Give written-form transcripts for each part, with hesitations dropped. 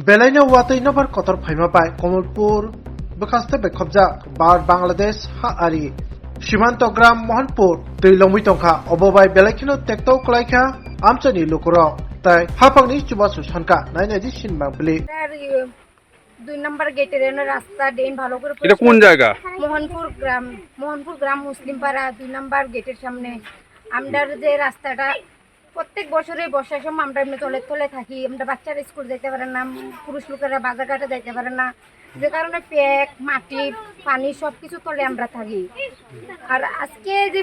बेलायनो वातै नबर Qatar फाइमापाय Kamalpur बखास्ते बेखबजा बार बांलादेश हा आरि सीमांत ग्राम मोहनपुर दैलंगमुई तंखा अबबाय बेलायखिनो टेक्टो कलाइखा आमचनि लुकुरो ताई हाफांनि चुबासु सानका नायनायदि सिनबांबली 2 নম্বর গেটের এনে রাস্তা ড্রেন ভালো করে এটা কোন জায়গা? মোহনপুর গ্রাম মুসলিম পাড়া 2 নম্বর গেটের সামনে আমরা যে রাস্তাটা প্রত্যেক বছরে বর্ষার সময় আমরা এমনি তলে থাকি। আমরা বাচ্চারা স্কুল যেতে পারে না, পুরুষ লোকেরা বাজারঘাটে যাইতে পারে না, যে কারণে প্যাক মাটি পানি সব কিছু তলে আমরা থাকি। আর আজকে যে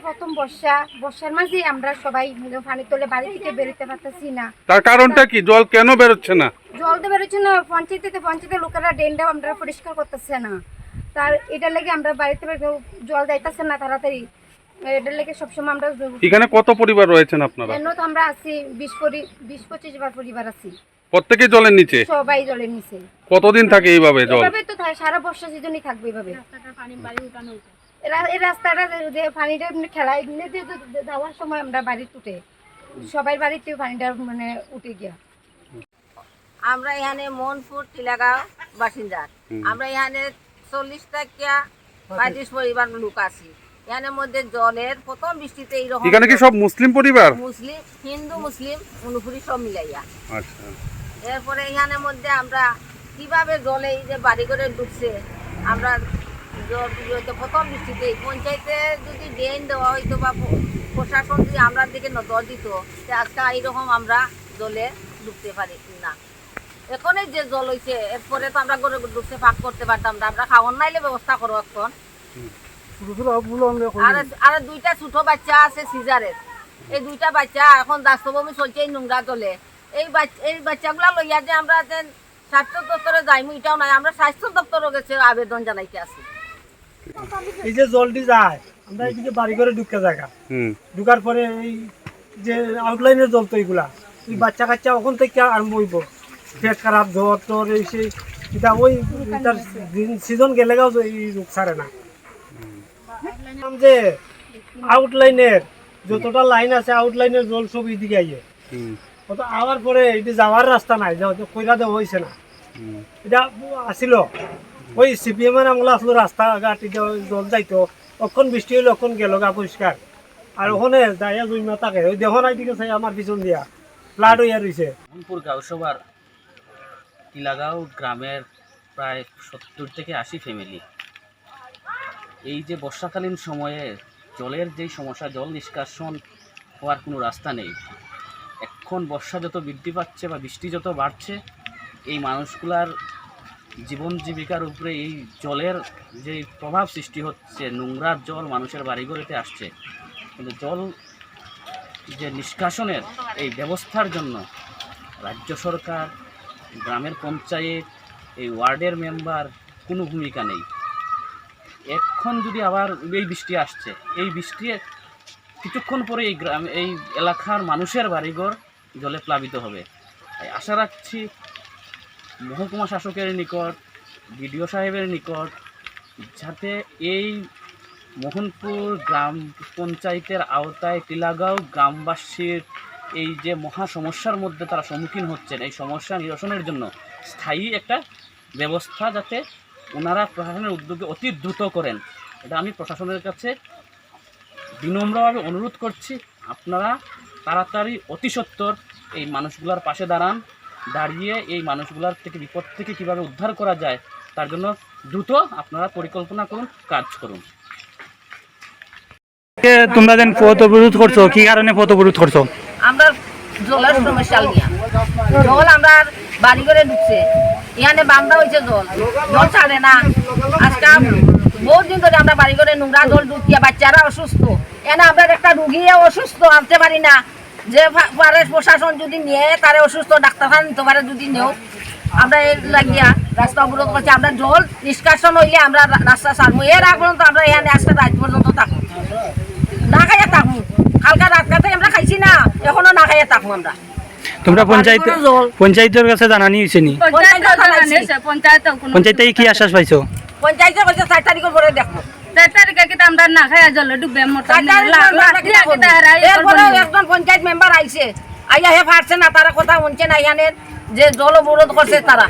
প্রথম বর্ষার মাঝে আমরা সবাই পানি তলে বাড়ি থেকে বেরোতে পারতেছি না। তার কারণটা কি? জল কেন বেরোচ্ছে না? জল তো বেরোচ্ছে না, পঞ্চায়েতের লোকেরা ড্রেনটা আমরা পরিষ্কার করতেছে না। তার এটা লেগে আমরা বাড়িতে জল যাইতেছে না তাড়াতাড়ি। এটার লেগে সবসময় আমরা এখানে কত পরিবার রয়েছেন আপনারা? এখানে তো আমরা আছি 20-25 বার পরিবার আছি। প্রত্যেকে জলের নিচে? সবাই জলের নিচে। কতদিন থাকে এইভাবে জল? এইভাবে তো সারা বর্ষা সিজনই থাকবে এইভাবে। এই রাস্তাটা যে পানিটা খেলা যাওয়ার সময় আমরা বাড়ি উঠে সবাই বাড়িতে পানিটা মানে উঠে গিয়া। আমরা এখানে মোহনপুর টিলাগাঁও বাসিন্দা। আমরা এখানে 40 থেকে 35 পরিবার লোক আছি। এখানে মধ্যে জলের প্রথম বৃষ্টিতে এইরকম। এখানে কি সব মুসলিম পরিবার? মুসলিম, হিন্দু মুসলিম অনুপুরি সব মিলাইয়া। আচ্ছা। এরপরে এখানে মধ্যে আমরা কিভাবে জলে এই যে বাড়ি করে ঢুকছে, আমরা প্রথম বৃষ্টিতে পঞ্চায়েতে যদি ড্রেন দেওয়া হইতো বা প্রশাসন যদি আমরা দিকে নজর দিত, আজকে এইরকম আমরা জলে ঢুকতে পারি না। এখন যে জল হয়েছে এরপরে তো আমরা গরু ঢুকতে পাক করতে পারতাম না। আমরা খাওয়ার নাইলে ব্যবস্থা করো এখন। আর 2টা ছোট বাচ্চা আছে সিজারের। এই 2টা বাচ্চা এখন দাস্তভূমি চলছে এই নোংরা জলে। এই বাচ্চাগুলা লইয়া যে আমরা স্বাস্থ্য দপ্তরে যাইমু এটাও নাই। আমরা স্বাস্থ্য দপ্তরে গেছে আবেদন জানাইতে আছি। এই যে জলটি যায় আমরা এইদিকে বাড়ি করে ঢুকে জায়গা ঢুকার পরে এই যে আউটলাইনের জল তো এইগুলা এই বাচ্চা কাচ্চা ওখান থেকে আরম্ভ হইব পেট খারাপ জ্বর টর এই সেই এটা ওই তার সিজন গেলে গাও এই রোগ ছাড়ে না। যে আউটলাইনের যতটা লাইন আছে আউটলাইনের জল সব এইদিকে আইয়ে আবার পরে এটি যাওয়ার রাস্তা নাই, কইরা দেওয়া হয়েছে না। এটা আসিল ওই সিপিএম এর আমলা আসলো রাস্তাঘাট জল যাইতো, অখন বৃষ্টি হইলে অখন গেল গা পরিষ্কার। আর ওখানে যাইয়া জুইমা থাকে ওই দেহ নাই দিকে চাই আমার পিছন দিয়া ফ্লাড হইয়া রয়েছে। মোহনপুর গাঁওসভার টিলাগাঁও গ্রামের প্রায় 70 থেকে 80 ফ্যামিলি। এই যে বর্ষাকালীন সময়ে জলের যেই সমস্যা, জল নিষ্কাশন হওয়ার কোনো রাস্তা নেই। এখন বর্ষা যত বৃদ্ধি পাচ্ছে বা বৃষ্টি যত বাড়ছে, এই মানুষগুলার জীবন জীবিকার উপরে এই জলের যে প্রভাব সৃষ্টি হচ্ছে, নোংরার জল মানুষের বাড়িঘরেতে আসছে। কিন্তু জল যে নিষ্কাশনের এই ব্যবস্থার জন্য রাজ্য সরকার, গ্রামের পঞ্চায়েত, এই ওয়ার্ডের মেম্বার কোনো ভূমিকা নেই। এখন যদি আবার এই বৃষ্টি আসছে, এই বৃষ্টি কিছুক্ষণ পরে এই এলাকার মানুষের বাড়িঘর জলে প্লাবিত হবে। তাই আশা রাখছি মহকুমা শাসকের নিকট, বিডিও সাহেবের নিকট, যাতে এই মোহনপুর গ্রাম পঞ্চায়েতের আওতায় টিলাগাঁও গ্রামবাসীর এই যে মহা সমস্যার মধ্যে তারা সম্মুখীন হচ্ছেন, এই সমস্যা নিরসনের জন্য স্থায়ী একটা ব্যবস্থা যাতে ওনারা প্রশাসনের উদ্যোগে অতি দ্রুত করেন, এটা আমি প্রশাসনের কাছে বিনম্রভাবে অনুরোধ করছি। আপনারা তাড়াতাড়ি অতি সত্বর এই মানুষগুলোর পাশে দাঁড়িয়ে এই মানুষগুলোর থেকে বিপদ থেকে কীভাবে উদ্ধার করা যায় তার জন্য দ্রুত আপনারা পরিকল্পনা করুন, কাজ করুন। তোমরা যেন পথ অবরোধ করছো, কি কারণে পথ অবরোধ করছো? আমরা জলের সমস্যা নিয়ে জল আমরা বাড়ি করে ঢুকছে, এখানে বান্ধা হয়েছে জল ছাড়ে না। আজকে বহুত দিন ধরে আমরা বাড়ি করে নোংরা জল ঢুকিয়া বাচ্চারা অসুস্থ, এখানে আমরা একটা রুগীও অসুস্থ আনতে পারি না। যে পারে প্রশাসন যদি নিয়ে তারে অসুস্থ ডাক্তারখানা নিতে পারে, যদি নেও আমরা এর লাগিয়া রাস্তা অবরোধ করছি। আমরা জল নিষ্কাশন হইলে আমরা রাস্তা ছাড়বো। এর আগ পর্যন্ত আমরা এখানে আজকে রাত পর্যন্ত থাকবো, না খাইয়া থাকবো। কালকা রাত কাতে আমরা খাইছি না, এখনো না খাইয়া থাকবো আমরা। তোমরা পঞ্চায়েতের কাছে জানানি হয়েছে নি? পঞ্চায়েত থেকে কি আশ্বাস পাইছো? পঞ্চায়েতে কইছে 4 তারিখের পরে দেখবো। 4 তারিখে কি আমরা না খাইয়া জলে ডুববে একজন পঞ্চায়েত মেম্বার আইছে, আইয়া হে পারছে না, তারা কথা শুনছে না। এখানে যে জল অবরোধ করছে তারা